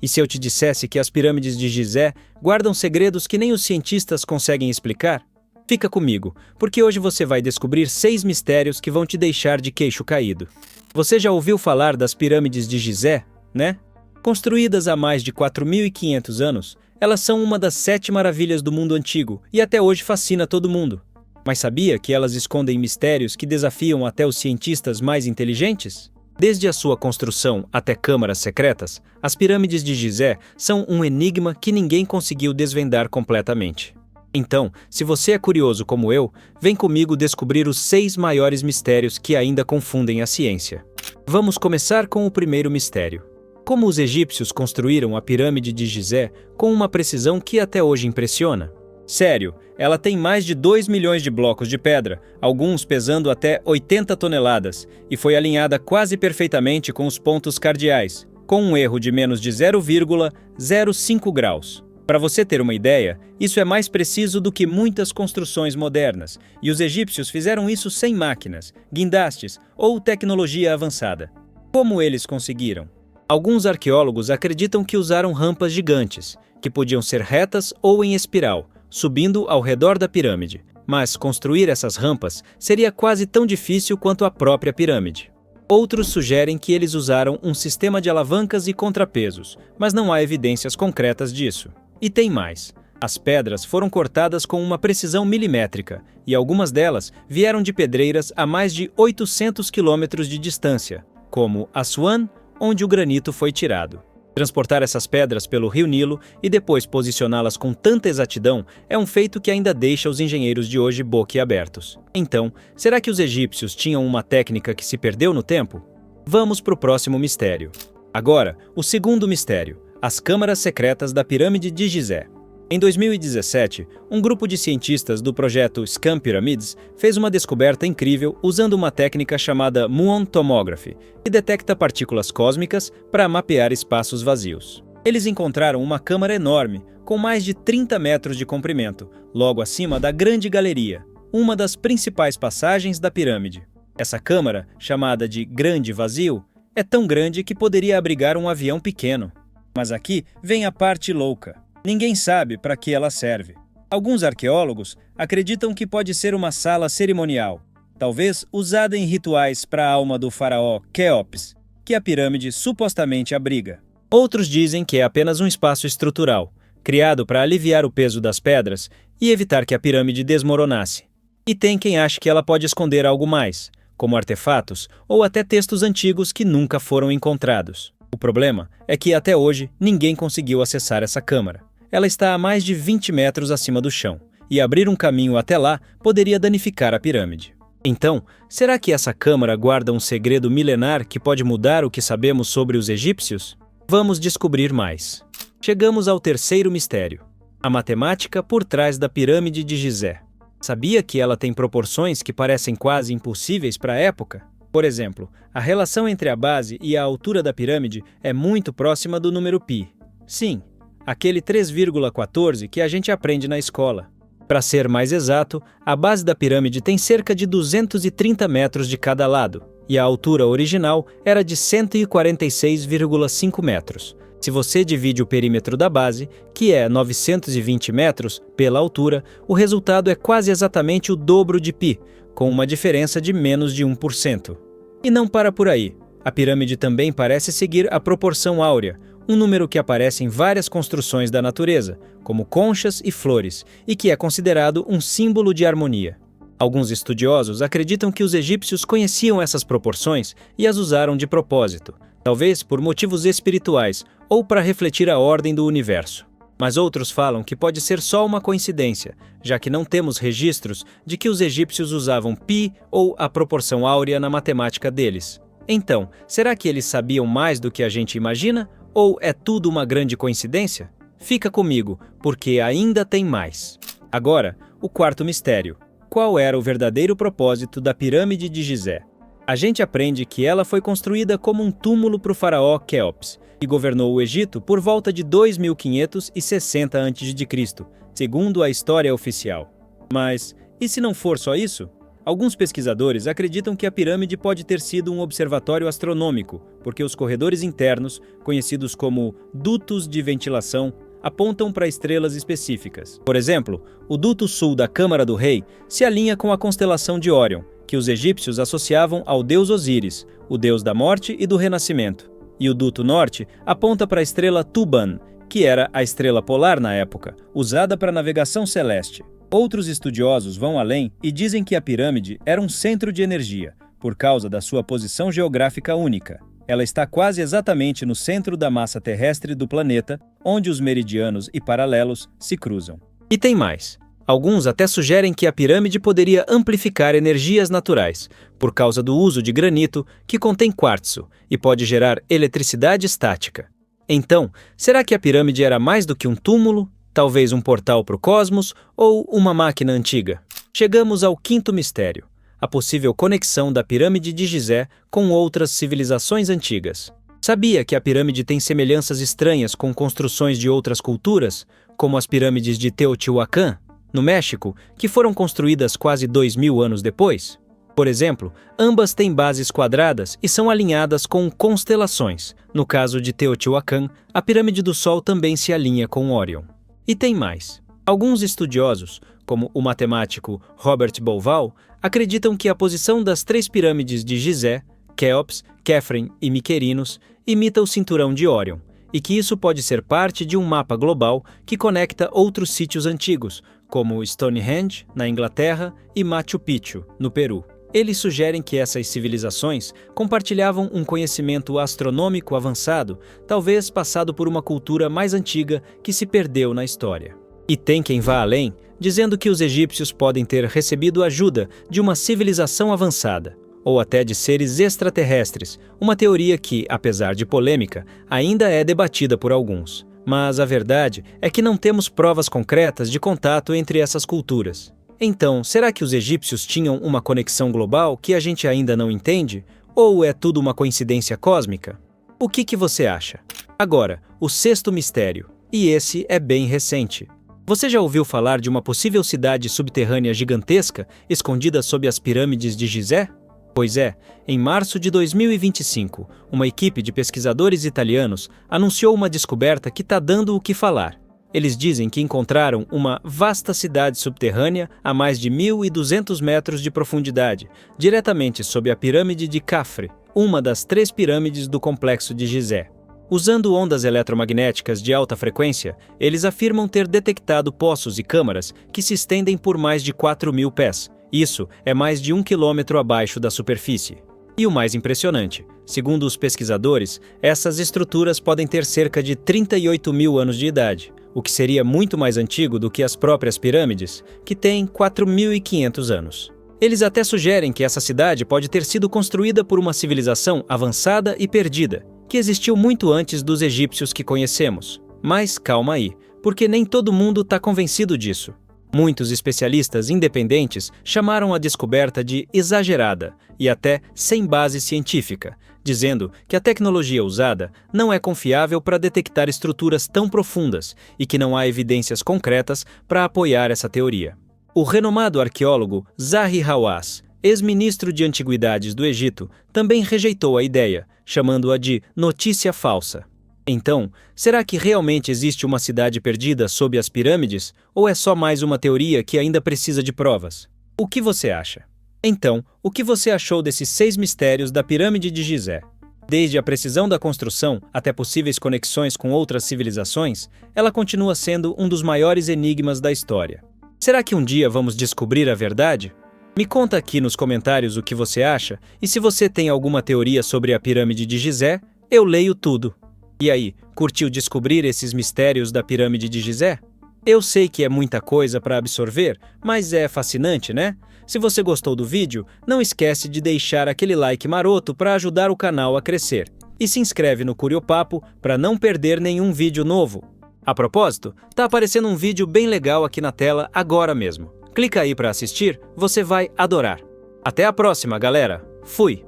E se eu te dissesse que as pirâmides de Gizé guardam segredos que nem os cientistas conseguem explicar? Fica comigo, porque hoje você vai descobrir 6 mistérios que vão te deixar de queixo caído. Você já ouviu falar das pirâmides de Gizé, né? Construídas há mais de 4.500 anos, elas são uma das 7 maravilhas do mundo antigo e até hoje fascina todo mundo. Mas sabia que elas escondem mistérios que desafiam até os cientistas mais inteligentes? Desde a sua construção até câmaras secretas, as pirâmides de Gizé são um enigma que ninguém conseguiu desvendar completamente. Então, se você é curioso como eu, vem comigo descobrir os 6 maiores mistérios que ainda confundem a ciência. Vamos começar com o primeiro mistério. Como os egípcios construíram a pirâmide de Gizé com uma precisão que até hoje impressiona? Sério, ela tem mais de 2 milhões de blocos de pedra, alguns pesando até 80 toneladas, e foi alinhada quase perfeitamente com os pontos cardeais, com um erro de menos de 0,05 graus. Para você ter uma ideia, isso é mais preciso do que muitas construções modernas, e os egípcios fizeram isso sem máquinas, guindastes ou tecnologia avançada. Como eles conseguiram? Alguns arqueólogos acreditam que usaram rampas gigantes, que podiam ser retas ou em espiral, subindo ao redor da pirâmide. Mas construir essas rampas seria quase tão difícil quanto a própria pirâmide. Outros sugerem que eles usaram um sistema de alavancas e contrapesos, mas não há evidências concretas disso. E tem mais. As pedras foram cortadas com uma precisão milimétrica, e algumas delas vieram de pedreiras a mais de 800 quilômetros de distância, como Assuan, onde o granito foi tirado. Transportar essas pedras pelo rio Nilo e depois posicioná-las com tanta exatidão é um feito que ainda deixa os engenheiros de hoje boquiabertos. Então, será que os egípcios tinham uma técnica que se perdeu no tempo? Vamos para o próximo mistério. Agora, o segundo mistério: as câmaras secretas da pirâmide de Gizé. Em 2017, um grupo de cientistas do projeto Scan Pyramids fez uma descoberta incrível usando uma técnica chamada Muon Tomography, que detecta partículas cósmicas para mapear espaços vazios. Eles encontraram uma câmara enorme, com mais de 30 metros de comprimento, logo acima da Grande Galeria, uma das principais passagens da pirâmide. Essa câmara, chamada de Grande Vazio, é tão grande que poderia abrigar um avião pequeno. Mas aqui vem a parte louca. Ninguém sabe para que ela serve. Alguns arqueólogos acreditam que pode ser uma sala cerimonial, talvez usada em rituais para a alma do faraó Quéops, que a pirâmide supostamente abriga. Outros dizem que é apenas um espaço estrutural, criado para aliviar o peso das pedras e evitar que a pirâmide desmoronasse. E tem quem acha que ela pode esconder algo mais, como artefatos ou até textos antigos que nunca foram encontrados. O problema é que até hoje ninguém conseguiu acessar essa câmara. Ela está a mais de 20 metros acima do chão, e abrir um caminho até lá poderia danificar a pirâmide. Então, será que essa câmara guarda um segredo milenar que pode mudar o que sabemos sobre os egípcios? Vamos descobrir mais. Chegamos ao terceiro mistério: a matemática por trás da pirâmide de Gizé. Sabia que ela tem proporções que parecem quase impossíveis para a época? Por exemplo, a relação entre a base e a altura da pirâmide é muito próxima do número π. Sim, aquele 3,14 que a gente aprende na escola. Para ser mais exato, a base da pirâmide tem cerca de 230 metros de cada lado, e a altura original era de 146,5 metros. Se você divide o perímetro da base, que é 920 metros, pela altura, o resultado é quase exatamente o dobro de π, com uma diferença de menos de 1%. E não para por aí. A pirâmide também parece seguir a proporção áurea, um número que aparece em várias construções da natureza, como conchas e flores, e que é considerado um símbolo de harmonia. Alguns estudiosos acreditam que os egípcios conheciam essas proporções e as usaram de propósito, talvez por motivos espirituais ou para refletir a ordem do universo. Mas outros falam que pode ser só uma coincidência, já que não temos registros de que os egípcios usavam π ou a proporção áurea na matemática deles. Então, será que eles sabiam mais do que a gente imagina? Ou é tudo uma grande coincidência? Fica comigo, porque ainda tem mais. Agora, o quarto mistério. Qual era o verdadeiro propósito da pirâmide de Gizé? A gente aprende que ela foi construída como um túmulo para o faraó Quéops, que governou o Egito por volta de 2560 a.C., segundo a história oficial. Mas, e se não for só isso? Alguns pesquisadores acreditam que a pirâmide pode ter sido um observatório astronômico, porque os corredores internos, conhecidos como dutos de ventilação, apontam para estrelas específicas. Por exemplo, o duto sul da Câmara do Rei se alinha com a constelação de Órion, que os egípcios associavam ao deus Osíris, o deus da morte e do renascimento. E o duto norte aponta para a estrela Tuban, que era a estrela polar na época, usada para navegação celeste. Outros estudiosos vão além e dizem que a pirâmide era um centro de energia, por causa da sua posição geográfica única. Ela está quase exatamente no centro da massa terrestre do planeta, onde os meridianos e paralelos se cruzam. E tem mais. Alguns até sugerem que a pirâmide poderia amplificar energias naturais, por causa do uso de granito, que contém quartzo, e pode gerar eletricidade estática. Então, será que a pirâmide era mais do que um túmulo? Talvez um portal para o cosmos ou uma máquina antiga? Chegamos ao quinto mistério, a possível conexão da pirâmide de Gizé com outras civilizações antigas. Sabia que a pirâmide tem semelhanças estranhas com construções de outras culturas, como as pirâmides de Teotihuacan, no México, que foram construídas quase 2000 anos depois? Por exemplo, ambas têm bases quadradas e são alinhadas com constelações. No caso de Teotihuacan, a pirâmide do Sol também se alinha com Órion. E tem mais. Alguns estudiosos, como o matemático Robert Bauval, acreditam que a posição das três pirâmides de Gizé, Quéops, Quéfren e Miquerinos, imita o cinturão de Órion, e que isso pode ser parte de um mapa global que conecta outros sítios antigos, como Stonehenge, na Inglaterra, e Machu Picchu, no Peru. Eles sugerem que essas civilizações compartilhavam um conhecimento astronômico avançado, talvez passado por uma cultura mais antiga que se perdeu na história. E tem quem vá além, dizendo que os egípcios podem ter recebido ajuda de uma civilização avançada, ou até de seres extraterrestres, uma teoria que, apesar de polêmica, ainda é debatida por alguns. Mas a verdade é que não temos provas concretas de contato entre essas culturas. Então, será que os egípcios tinham uma conexão global que a gente ainda não entende? Ou é tudo uma coincidência cósmica? O que você acha? Agora, o sexto mistério, e esse é bem recente. Você já ouviu falar de uma possível cidade subterrânea gigantesca escondida sob as pirâmides de Gizé? Pois é, em março de 2025, uma equipe de pesquisadores italianos anunciou uma descoberta que está dando o que falar. Eles dizem que encontraram uma vasta cidade subterrânea a mais de 1.200 metros de profundidade, diretamente sob a pirâmide de Khafre, uma das 3 pirâmides do complexo de Gizé. Usando ondas eletromagnéticas de alta frequência, eles afirmam ter detectado poços e câmaras que se estendem por mais de 4.000 pés. Isso é mais de 1 quilômetro abaixo da superfície. E o mais impressionante, segundo os pesquisadores, essas estruturas podem ter cerca de 38.000 anos de idade, o que seria muito mais antigo do que as próprias pirâmides, que têm 4.500 anos. Eles até sugerem que essa cidade pode ter sido construída por uma civilização avançada e perdida, que existiu muito antes dos egípcios que conhecemos. Mas calma aí, porque nem todo mundo está convencido disso. Muitos especialistas independentes chamaram a descoberta de exagerada e até sem base científica, dizendo que a tecnologia usada não é confiável para detectar estruturas tão profundas e que não há evidências concretas para apoiar essa teoria. O renomado arqueólogo Zahi Hawass, ex-ministro de Antiguidades do Egito, também rejeitou a ideia, chamando-a de notícia falsa. Então, será que realmente existe uma cidade perdida sob as pirâmides, ou é só mais uma teoria que ainda precisa de provas? O que você acha? Então, o que você achou desses 6 mistérios da pirâmide de Gizé? Desde a precisão da construção até possíveis conexões com outras civilizações, ela continua sendo um dos maiores enigmas da história. Será que um dia vamos descobrir a verdade? Me conta aqui nos comentários o que você acha, e se você tem alguma teoria sobre a pirâmide de Gizé, eu leio tudo. E aí, curtiu descobrir esses mistérios da pirâmide de Gizé? Eu sei que é muita coisa para absorver, mas é fascinante, né? Se você gostou do vídeo, não esquece de deixar aquele like maroto para ajudar o canal a crescer. E se inscreve no Curiopapo para não perder nenhum vídeo novo. A propósito, tá aparecendo um vídeo bem legal aqui na tela agora mesmo. Clica aí para assistir, você vai adorar. Até a próxima, galera. Fui!